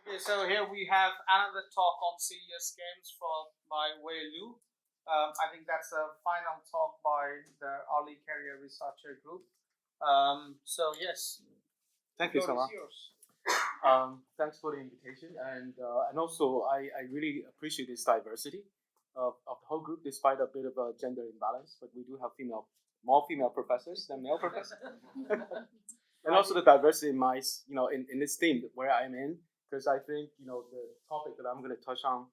Okay, so here we have another talk on serious games by Wei Liu. I think that's a final talk by the early career researcher group. Yes, Thank you, the floor Sarwar. is yours. Thanks for the invitation, and also I really appreciate this diversity of the whole group, despite a bit of a gender imbalance. But we do have more female professors than male professors, and also the diversity in my in this theme where I'm in, because I think the topic that I'm going to touch on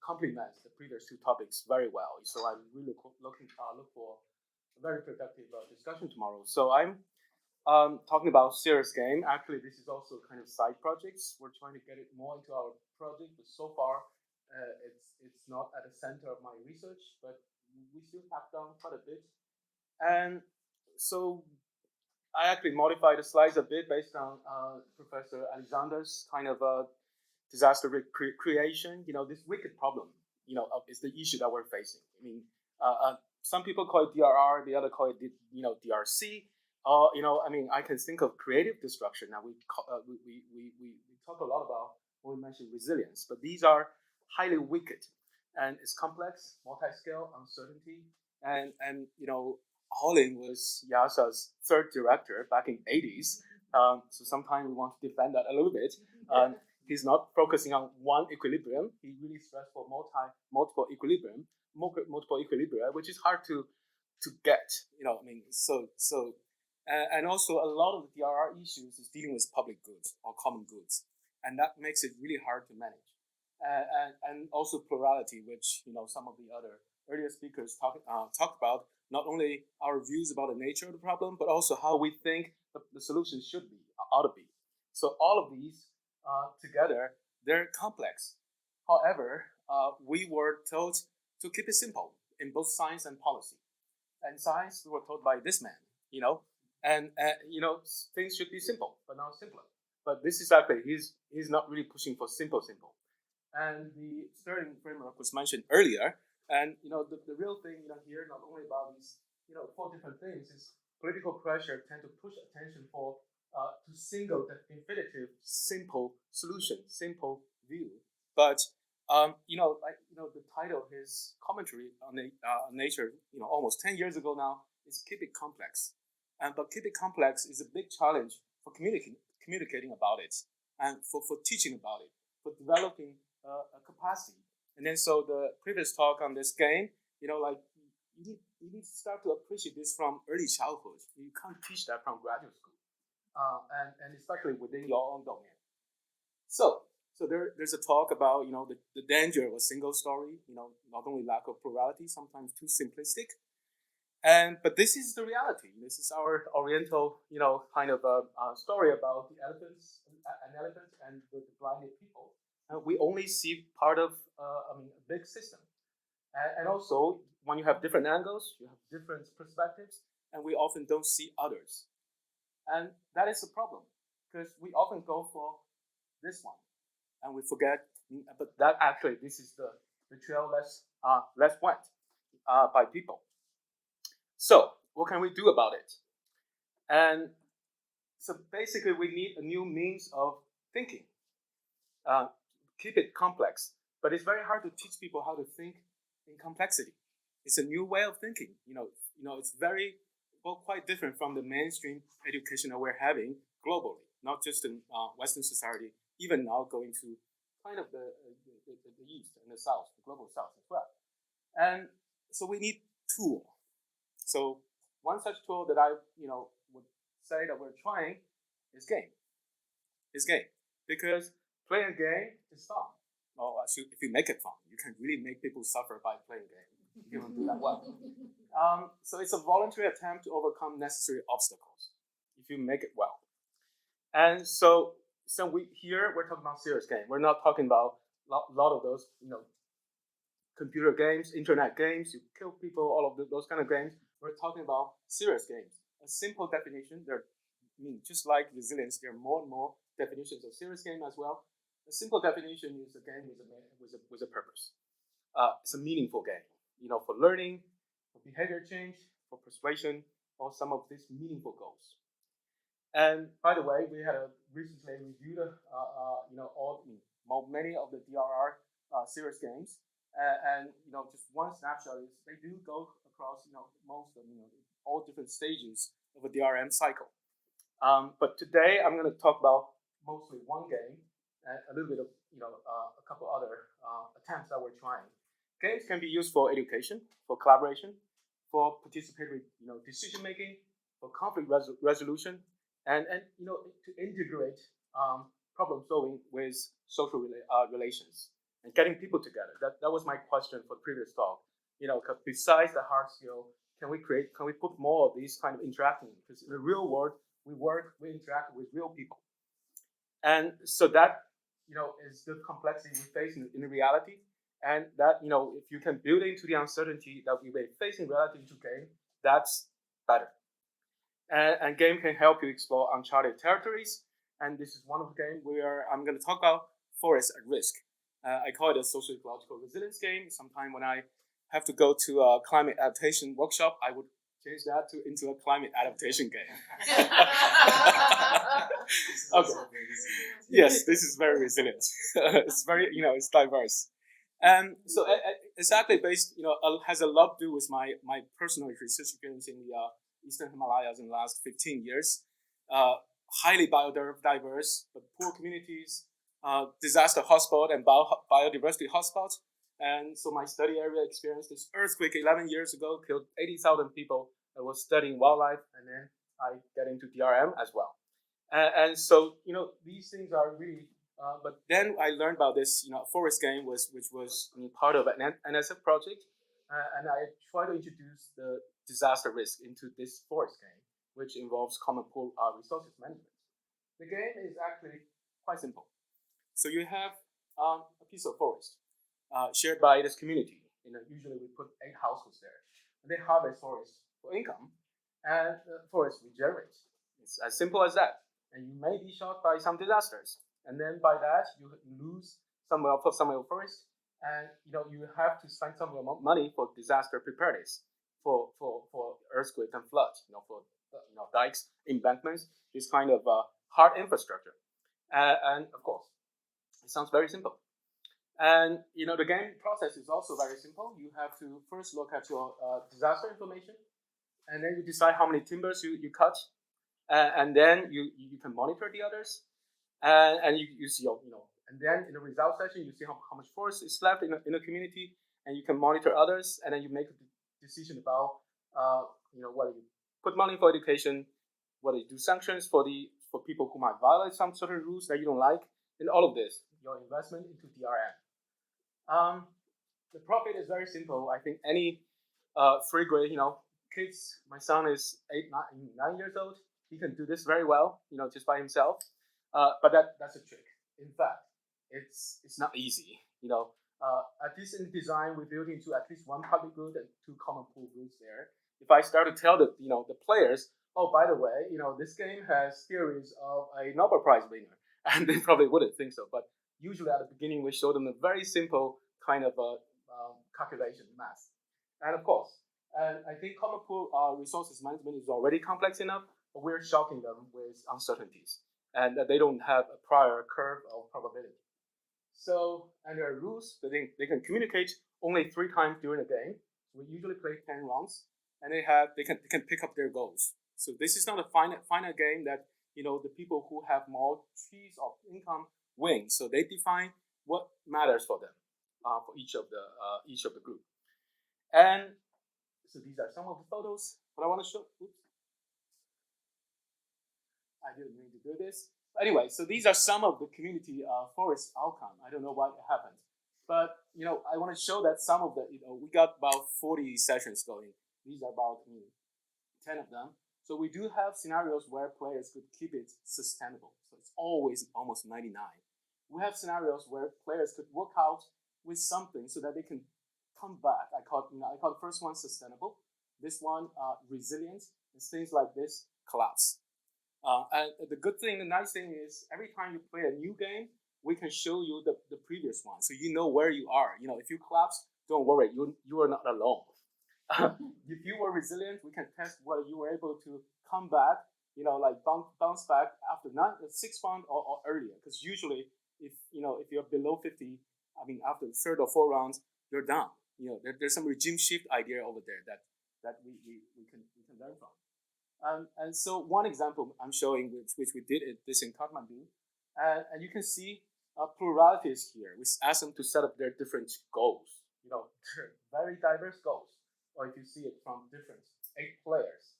complements the previous two topics very well. So I'm really look for a very productive discussion tomorrow. So I'm talking about serious game. Actually, this is also kind of side projects. We're trying to get it more into our project, but so far, it's not at the center of my research. But we still have done quite a bit, and so I actually modified the slides a bit based on Professor Alexander's kind of disaster creation. This wicked problem. Is the issue that we're facing. I mean, some people call it DRR, the other call it DRC. I mean, I can think of creative destruction. Now we talk a lot about when we mention resilience, but these are highly wicked, and it's complex, multi-scale, uncertainty, and Holling was IIASA's third director back in '80s. So sometimes we want to defend that a little bit. He's not focusing on one equilibrium. He really stressed for multiple equilibria, which is hard to get. I mean, and also a lot of the DRR issues is dealing with public goods or common goods, and that makes it really hard to manage. And also plurality, which some of the other earlier speakers talked about. Not only our views about the nature of the problem, but also how we think the solution should be, ought to be. So all of these together, they're complex. However, we were told to keep it simple in both science and policy. And science, we were told by this man, and things should be simple, but not simpler. But this is actually he's not really pushing for simple. And the Sterling framework was mentioned earlier, and the real thing here, not only about these four different things, is political pressure tend to push attention to single definitive simple solution, simple view. But the title of his commentary on nature, almost 10 years ago now, is keep it complex. But keep it complex is a big challenge for communicating about it, and for teaching about it, for developing a capacity. And then so the previous talk on this game, you need to start to appreciate this from early childhood. You can't teach that from graduate school, and especially within your own domain. So there's a talk about the danger of a single story. Not only lack of plurality, sometimes too simplistic. But this is the reality. This is our Oriental, kind of a story about an elephant and the blinded people. We only see part of a big system. And also, when you have different angles, you have different perspectives, and we often don't see others. And that is a problem, because we often go for this one, and we forget. But that actually, this is the trail less went by people. So, what can we do about it? And so, basically, we need a new means of thinking. Keep it complex, but it's very hard to teach people how to think in complexity. It's a new way of thinking. It's very quite different from the mainstream education that we're having globally, not just in Western society. Even now, going to kind of the East and the South, the global South as well. And so we need tool. So one such tool that I would say that we're trying is game. Because playing a game is fun. Well, if you make it fun, you can really make people suffer by playing a game. You don't do that well. So it's a voluntary attempt to overcome necessary obstacles if you make it well. And so we're talking about serious game. We're not talking about a lot of those computer games, internet games. You kill people, all of those kind of games. We're talking about serious games. A simple definition. Just like resilience, there are more and more definitions of serious game as well. A simple definition is a game with a purpose. It's a meaningful game, for learning, for behavior change, for persuasion, or some of these meaningful goals. And by the way, we had recently reviewed, many of the DRR series games, and just one snapshot is they do go across most of all different stages of a DRM cycle. But today I'm going to talk about mostly one game and a little bit of a couple other attempts that we're trying. Games can be used for education, for collaboration, for participatory decision making, for conflict resolution, and to integrate problem solving with social relations and getting people together. That was my question for the previous talk. Because besides the hard skill, can we put more of these kind of interacting? Because in the real world, we interact with real people, and so that is the complexity we face in reality, and that if you can build into the uncertainty that we may face in reality into game, that's better. And game can help you explore uncharted territories, and this is one of the games where I'm going to talk about forest at risk. I call it a social ecological resilience game. Sometime when I have to go to a climate adaptation workshop, I would change that into a climate adaptation game. Okay. Yes, this is very resilient. It's very, it's diverse. And so exactly based, has a lot to do with my personal research experience in the Eastern Himalayas in the last 15 years. Highly biodiverse, but poor communities, disaster hotspot and biodiversity hotspots. And so my study area experienced this earthquake 11 years ago, killed 80,000 people. I was studying wildlife, and then I get into DRM as well. And so, these things are really, but then I learned about this, forest game, which was part of an NSF project. And I try to introduce the disaster risk into this forest game, which involves common pool resources management. The game is actually quite simple. So you have a piece of forest shared by this community. Usually we put 8 households there. And they harvest forest for income, and the forest regenerates. It's as simple as that. And you may be shocked by some disasters, and then by that you lose some of your forest, and you have to spend some of your money for disaster preparedness, for earthquake and flood, for dikes, embankments, this kind of hard infrastructure. And of course, it sounds very simple. And the game process is also very simple. You have to first look at your disaster information, and then you decide how many timbers you cut, and then you can monitor the others, and you see and then in the result session you see how much forest is left in a community, and you can monitor others, and then you make a decision about whether you put money for education, whether you do sanctions for people who might violate some certain rules that you don't like, and all of this, your investment into DRM. The profit is very simple. I think any free grade, kids. My son is 9 years old. He can do this very well, just by himself. But that's a trick. In fact, it's not easy. At least in design, we built into at least one public good and 2 common pool goods there. If I start to tell the players, oh, by the way, this game has theories of a Nobel Prize winner, and they probably wouldn't think so. But usually at the beginning, we show them a very simple kind of calculation math. And of course, I think common pool resources management is already complex enough, but we're shocking them with uncertainties, and that they don't have a prior curve of probability. So, and there are rules that they can communicate only 3 times during a game. We usually play 10 rounds, and they can pick up their goals. So this is not a finite game that the people who have more trees of income win. So they define what matters for them for each of the group. And so these are some of the photos that I want to show. Oops. I didn't mean to do this. Anyway, so these are some of the community forest outcome. I don't know why it happened, but I want to show that some of the we got about 40 sessions going. These are about 10 of them. So we do have scenarios where players could keep it sustainable. So it's always almost 99. We have scenarios where players could work out with something so that they can come back. I call the first one sustainable. This one resilient. And things like this collapse. And the nice thing is every time you play a new game, we can show you the previous one, so you know where you are. If you collapse, don't worry, you are not alone. If you were resilient, we can test whether you were able to come back like bounce back after 6 round or earlier. Because usually, if you're below 50, I mean, after the third or fourth rounds, you're down. There's some regime shift idea over there that we can learn from. And so one example I'm showing, which we did this in Kathmandu, and you can see plurality is here. We ask them to set up their different goals, very diverse goals. Or if you see it from different 8 players,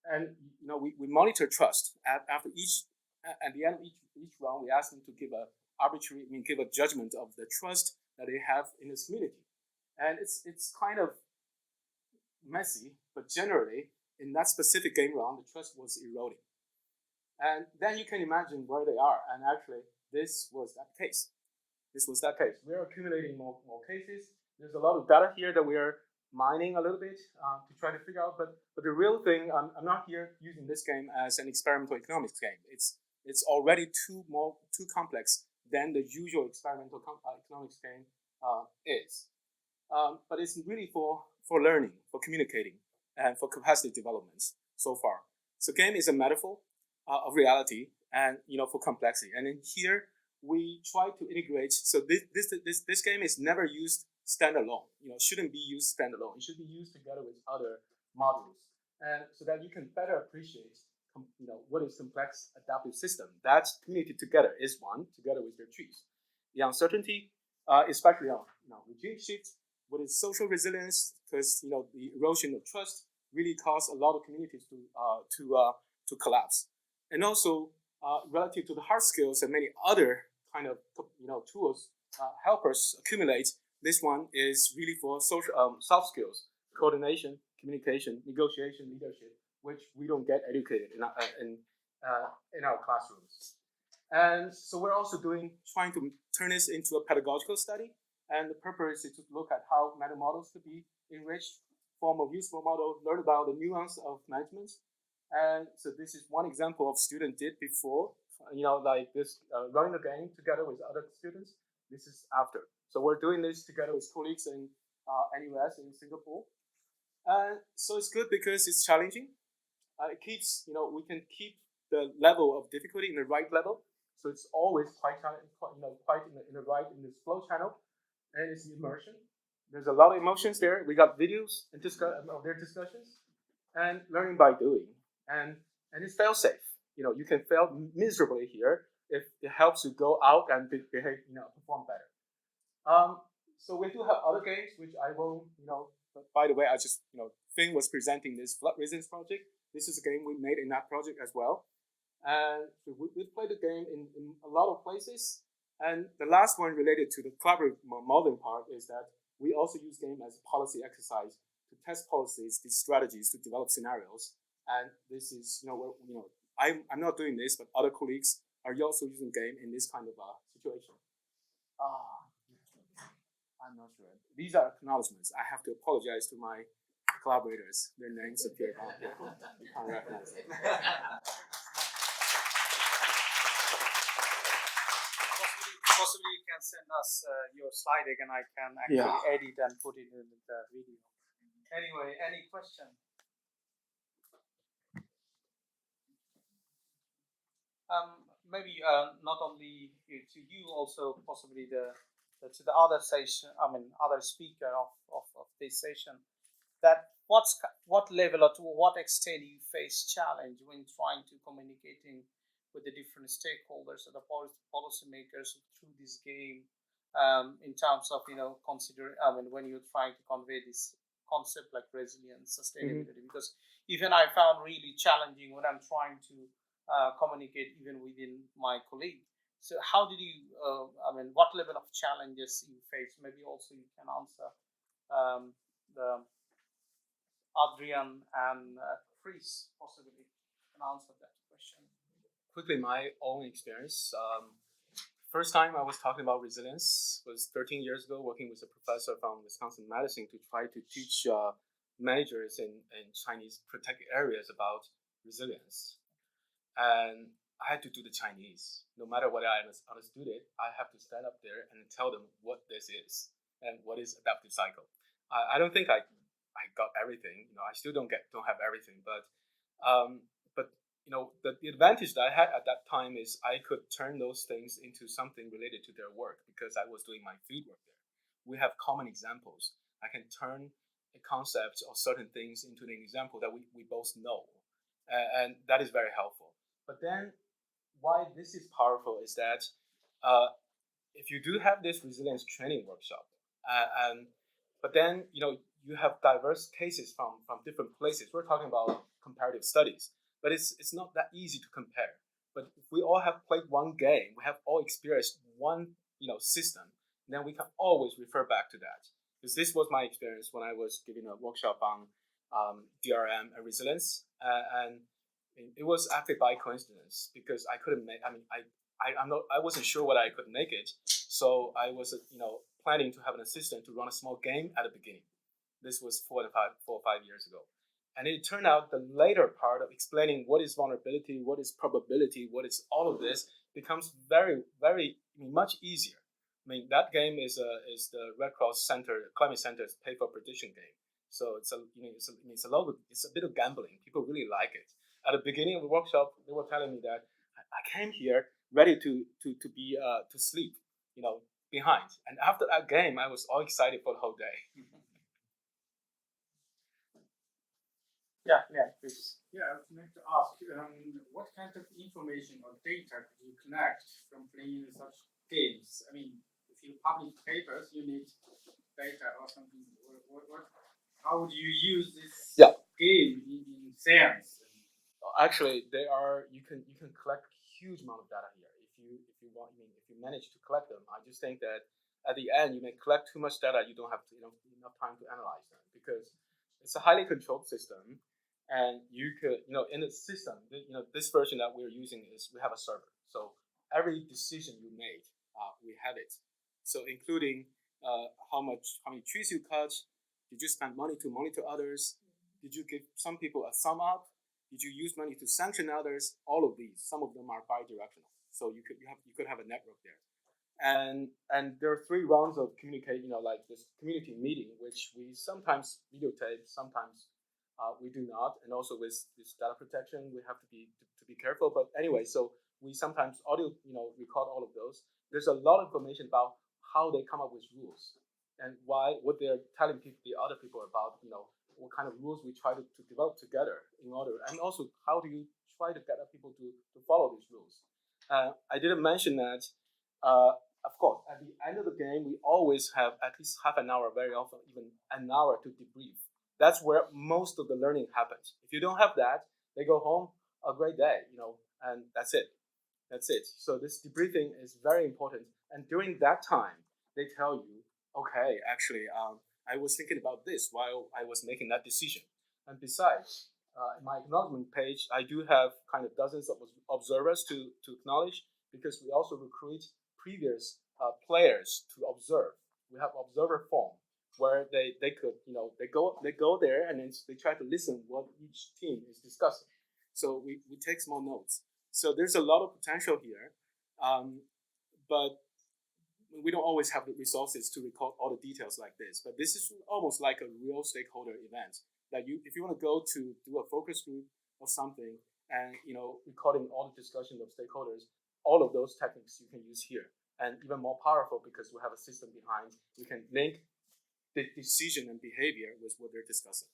and we monitor trust after at the end of each round. We ask them to give give a judgment of the trust that they have in this community, and it's kind of messy, but generally in that specific game round, the trust was eroding. And then you can imagine where they are. And actually, this was that case. We are accumulating more cases. There's a lot of data here that we are mining a little bit to try to figure out. But the real thing, I'm not here using this game as an experimental economics game. It's already too complex than the usual experimental economics game is. But it's really for learning, for communicating, and for capacity developments so far. So game is a metaphor of reality and for complexity. And in here we try to integrate. So this game is never used standalone. Shouldn't be used standalone. It should be used together with other modules, and so that you can better appreciate what is complex adaptive system. That community together is one, together with their trees. The uncertainty, especially on regime shift, what is social resilience, because the erosion of trust really caused a lot of communities to collapse, and also relative to the hard skills and many other kind of tools help us accumulate. This one is really for social soft skills, coordination, communication, negotiation, leadership, which we don't get educated in our classrooms. And so we're also trying to turn this into a pedagogical study. And the purpose is to look at how meta models could be enriched, form of useful model, learn about the nuance of management. And so this is one example of student did before, like this, running the game together with other students. This is after. So we're doing this together with colleagues in NUS in Singapore. And so it's good because it's challenging. It keeps, we can keep the level of difficulty in the right level. So it's always quite in this flow channel. And it's immersion. There's a lot of emotions there. We got videos and of their discussions, and learning by doing. And it's fail safe. You can fail miserably here if it helps you go out and behave, perform better. So we do have other games which I will, by the way, I just, Finn was presenting this flood resilience project. This is a game we made in that project as well. And so we played the game in a lot of places. And the last one related to the collaborative modeling part is that we also use game as a policy exercise to test policies, these strategies to develop scenarios. And this is, I'm not doing this, but other colleagues are also using game in this kind of situation. I'm not sure. These are acknowledgements. I have to apologize to my collaborators. Their names appear on here. You can't recognize them. Possibly you can send us your slide deck and I can actually edit and put it in the video. Anyway, any question? Maybe not only to you, also possibly to the other session. Other speaker of this session. That what level or to what extent you face challenge when trying to communicating with the different stakeholders or the policymakers through this game, in terms of when you're trying to convey this concept like resilience, sustainability. Mm-hmm. Because even I found really challenging when I'm trying to communicate even within my colleague. So how did you? What level of challenges you face? Maybe also you can answer the Adrian and Chris possibly can answer that question. Quickly, my own experience. First time I was talking about resilience was 13 years ago, working with a professor from Wisconsin Madison to try to teach managers in Chinese protected areas about resilience. And I had to do the Chinese. No matter what I understood it, I have to stand up there and tell them what this is and what is adaptive cycle. I don't think I got everything. I still don't have everything, but the advantage that I had at that time is I could turn those things into something related to their work because I was doing my field work there. We have common examples. I can turn a concept or certain things into an example that we both know, and that is very helpful. But then, why this is powerful is that uh, if you do have this resilience training workshop, and but then you have diverse cases from different places. We're talking about comparative studies, but it's not that easy to compare. But if we all have played one game, we have all experienced one system, then we can always refer back to that. Because this was my experience when I was giving a workshop on DRM and resilience, and it was actually by coincidence because I couldn't make. I mean, I wasn't sure whether I could make it, so I was planning to have an assistant to run a small game at the beginning. This was 4 or 5 years ago, and it turned out the later part of explaining what is vulnerability, what is probability, what is all of this becomes very very much easier. I mean that game is the Red Cross Center Climate Center's pay for prediction game. So it's a bit of gambling. People really like it. At the beginning of the workshop, they were telling me that I came here ready to sleep, behind. And after that game, I was all excited for the whole day. Yeah, please. Yeah, I would like to ask, what kind of information or data could you collect from playing such games? I mean, if you publish papers, you need data or something. How would you use this game in science? Actually, you can collect huge amount of data here if you want. If you manage to collect them, I just think that at the end you may collect too much data. You don't have enough time to analyze them because it's a highly controlled system, and you could in the system this version that we're using is we have a server. So every decision you made, we have it. So including how many trees you cut, did you spend money to monitor others, did you give some people a thumb up, did you use money to sanction others? All of these, some of them are bi-directional. So you could have a network there. And there are 3 rounds of communication, like this community meeting, which we sometimes videotape, sometimes we do not, and also with this data protection, we have to be careful. But anyway, so we sometimes audio, record all of those. There's a lot of information about how they come up with rules and what they're telling the other people about, what kind of rules we try to develop together in order, and also how do you try to get people to follow these rules. I didn't mention that. Of course, at the end of the game, we always have at least half an hour, very often even an hour to debrief. That's where most of the learning happens. If you don't have that, they go home, a great day, and that's it. That's it. So this debriefing is very important. And during that time, they tell you, okay, actually, I was thinking about this while I was making that decision. And besides, in my acknowledgement page, I do have kind of dozens of observers to acknowledge because we also recruit previous players to observe. We have observer form where they could they go there and then they try to listen what each team is discussing. So we take small notes. So there's a lot of potential here, but we don't always have the resources to record all the details like this. But this is almost like a real stakeholder event that if you want to go to do a focus group or something and recording all the discussions of stakeholders, all of those techniques you can use here. And even more powerful because we have a system behind. We can link the decision and behavior with what they're discussing.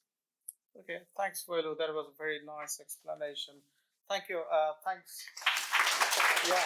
Okay, thanks, Wei Liu. That was a very nice explanation. Thank you. Thanks. Yeah.